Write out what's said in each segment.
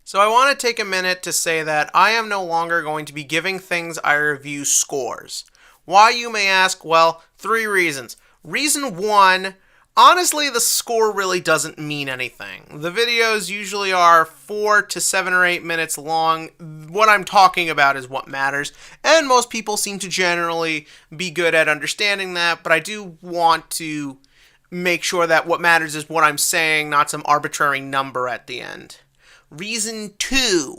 So I want to take a minute to say that I am no longer going to be giving things I review scores. Why, you may ask? Well, three reasons. Reason one, honestly, the score really doesn't mean anything. The videos usually are 4 to 7 or 8 minutes long. What I'm talking about is what matters, and most people seem to generally be good at understanding that, but I do want to make sure that what matters is what I'm saying, not some arbitrary number at the end. Reason two,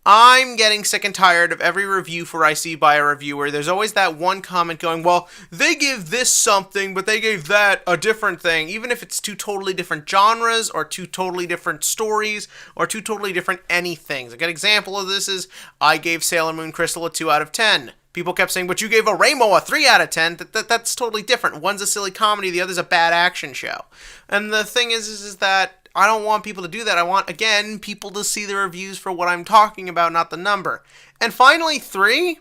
I'm getting sick and tired of every review I see by a reviewer. There's always that one comment going, well, they give this something, but they gave that a different thing, even if it's two totally different genres, or two totally different stories, or two totally different anythings. A good example of this is, I gave Sailor Moon Crystal a 2 out of 10. People kept saying, but you gave a Rainbow a 3 out of 10. That's totally different. One's a silly comedy, the other's a bad action show. And the thing is that I don't want people to do that. I want, again, people to see the reviews for what I'm talking about, not the number. And finally, three,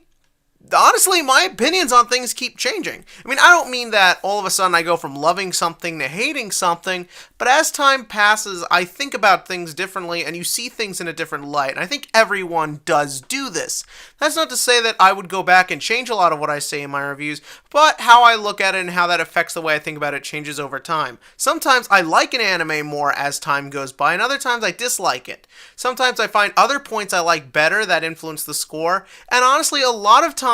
honestly, my opinions on things keep changing. I mean, I don't mean that all of a sudden I go from loving something to hating something, but as time passes, I think about things differently, and you see things in a different light, and I think everyone does do this. That's not to say that I would go back and change a lot of what I say in my reviews, but how I look at it and how that affects the way I think about it changes over time. Sometimes I like an anime more as time goes by, and other times I dislike it. Sometimes I find other points I like better that influence the score, and honestly, a lot of times,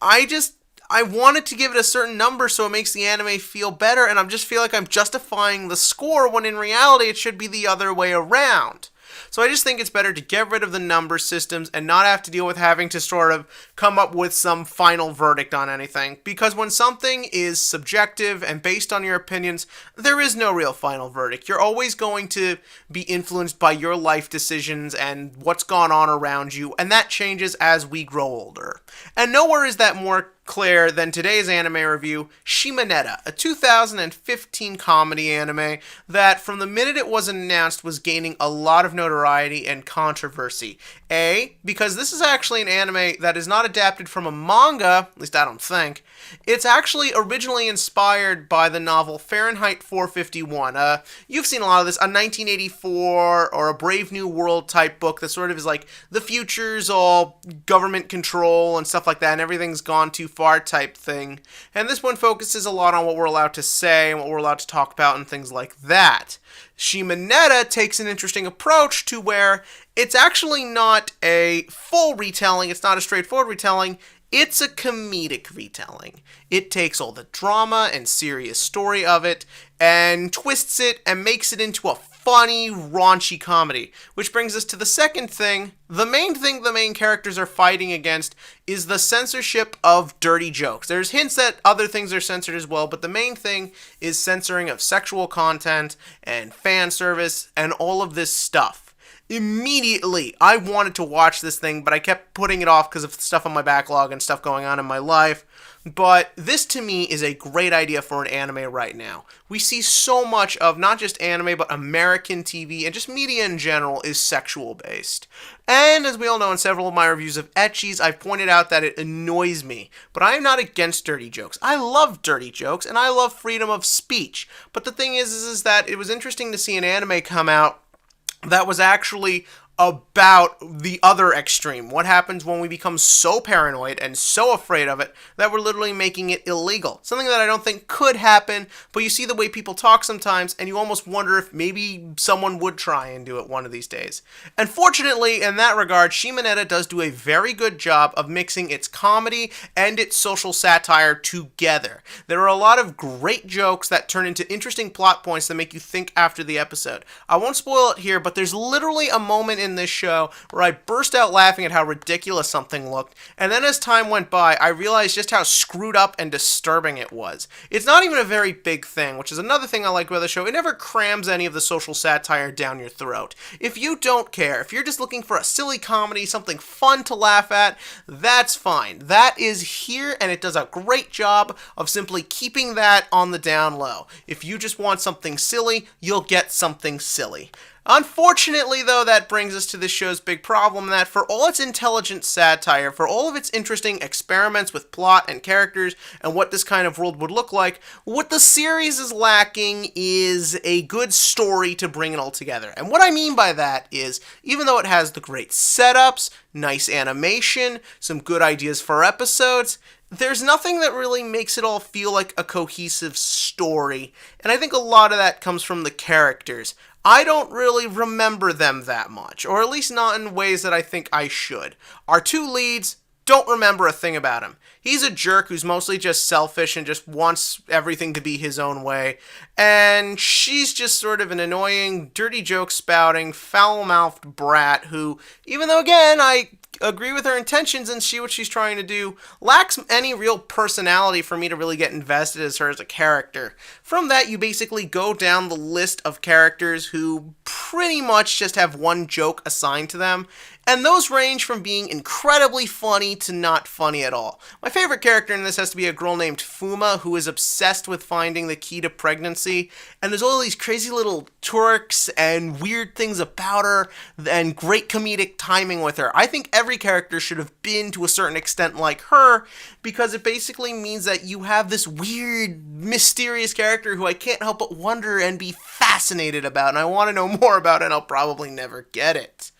I wanted to give it a certain number so it makes the anime feel better, and I just feel like I'm justifying the score when in reality it should be the other way around. So I just think it's better to get rid of the number systems and not have to deal with having to sort of come up with some final verdict on anything. Because when something is subjective and based on your opinions, there is no real final verdict. You're always going to be influenced by your life decisions and what's gone on around you, and that changes as we grow older. And nowhere is that more clear than today's anime review, Shimoneta, a 2015 comedy anime that from the minute it was announced was gaining a lot of notoriety and controversy. Because this is actually an anime that is not adapted from a manga, at least I don't think. It's actually originally inspired by the novel Fahrenheit 451. You've seen a lot of this, a 1984 or a Brave New World type book that sort of is like the future's all government control and stuff like that, and everything's gone too far type thing. And this one focuses a lot on what we're allowed to say and what we're allowed to talk about and things like that. Shimoneta takes an interesting approach to where it's actually not a full retelling, it's not a straightforward retelling, it's a comedic retelling. It takes all the drama and serious story of it and twists it and makes it into a funny, raunchy comedy. Which brings us to the second thing. The main thing the main characters are fighting against is the censorship of dirty jokes. There's hints that other things are censored as well, but the main thing is censoring of sexual content and fan service and all of this stuff. Immediately, I wanted to watch this thing, but I kept putting it off because of stuff on my backlog and stuff going on in my life. But this, to me, is a great idea for an anime right now. We see so much of not just anime, but American TV and just media in general is sexual-based. And as we all know in several of my reviews of ecchis, I've pointed out that it annoys me. But I am not against dirty jokes. I love dirty jokes, and I love freedom of speech. But the thing is that it was interesting to see an anime come out that was actually about the other extreme. What happens when we become so paranoid and so afraid of it that we're literally making it illegal? Something that I don't think could happen, but you see the way people talk sometimes, and you almost wonder if maybe someone would try and do it one of these days. And fortunately, in that regard, Shimoneta does do a very good job of mixing its comedy and its social satire together. There are a lot of great jokes that turn into interesting plot points that make you think after the episode. I won't spoil it here, but there's literally a moment in this show where I burst out laughing at how ridiculous something looked, and then as time went by, I realized just how screwed up and disturbing it was. It's not even a very big thing, which is another thing I like about the show. It never crams any of the social satire down your throat. If you don't care, if you're just looking for a silly comedy, something fun to laugh at, that's fine. That is here, and it does a great job of simply keeping that on the down low. If you just want something silly, you'll get something silly. Unfortunately, though, that brings us to this show's big problem, that for all its intelligent satire, for all of its interesting experiments with plot and characters and what this kind of world would look like, what the series is lacking is a good story to bring it all together. And what I mean by that is, even though it has the great setups, nice animation, some good ideas for episodes, there's nothing that really makes it all feel like a cohesive story. And I think a lot of that comes from the characters. I don't really remember them that much, or at least not in ways that I think I should. Our two leads, don't remember a thing about him. He's a jerk who's mostly just selfish and just wants everything to be his own way. And she's just sort of an annoying, dirty joke spouting, foul-mouthed brat who, even though again, I agree with her intentions and see what she's trying to do, lacks any real personality for me to really get invested as her as a character. From that, you basically go down the list of characters who pretty much just have one joke assigned to them, and those range from being incredibly funny to not funny at all. My favorite character in this has to be a girl named Fuma, who is obsessed with finding the key to pregnancy, and there's all these crazy little twerks and weird things about her, and great comedic timing with her. I think every character should have been, to a certain extent, like her, because it basically means that you have this weird, mysterious character who I can't help but wonder and be fascinated about, and I want to know more about it, and I'll probably never get it.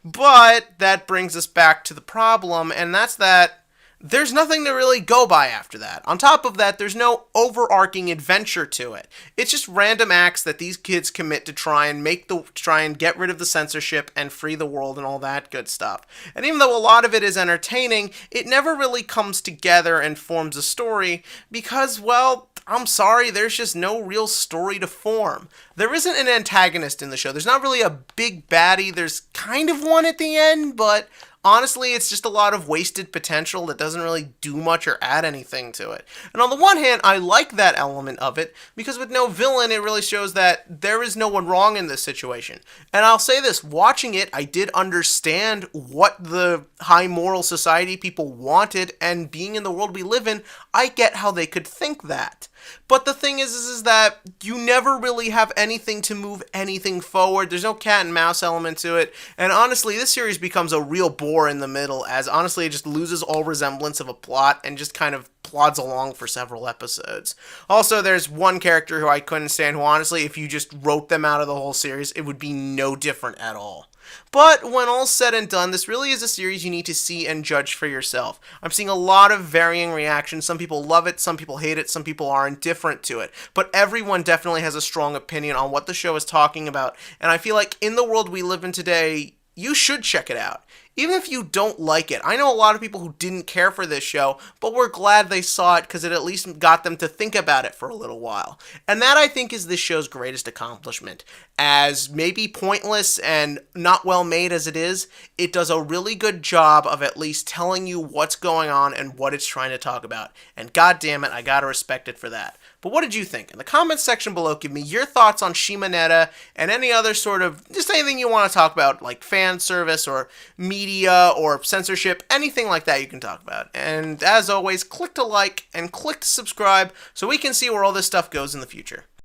But that brings us back to the problem, and that's that there's nothing to really go by after that. On top of that, there's no overarching adventure to it. It's just random acts that these kids commit to try and get rid of the censorship and free the world and all that good stuff. And even though a lot of it is entertaining, it never really comes together and forms a story because, well, I'm sorry, there's just no real story to form. There isn't an antagonist in the show. There's not really a big baddie. There's kind of one at the end, but honestly, it's just a lot of wasted potential that doesn't really do much or add anything to it. And on the one hand, I like that element of it, because with no villain, it really shows that there is no one wrong in this situation. And I'll say this, watching it, I did understand what the high moral society people wanted, and being in the world we live in, I get how they could think that. But the thing is that you never really have anything to move anything forward. There's no cat and mouse element to it. And honestly, this series becomes a real bore in the middle, as honestly it just loses all resemblance of a plot and just kind of plods along for several episodes. Also, there's one character who I couldn't stand, who honestly, if you just wrote them out of the whole series, it would be no different at all. But when all's said and done, this really is a series you need to see and judge for yourself. I'm seeing a lot of varying reactions. Some people love it, some people hate it, some people are indifferent to it. But everyone definitely has a strong opinion on what the show is talking about. And I feel like in the world we live in today, you should check it out. Even if you don't like it. I know a lot of people who didn't care for this show, but were glad they saw it because it at least got them to think about it for a little while. And that, I think, is this show's greatest accomplishment. As maybe pointless and not well made as it is, it does a really good job of at least telling you what's going on and what it's trying to talk about. And god damn it, I gotta respect it for that. But what did you think? In the comments section below, give me your thoughts on Shimoneta and any other sort of, just anything you want to talk about, like fan service or media or censorship, anything like that you can talk about. And as always, click to like and click to subscribe so we can see where all this stuff goes in the future.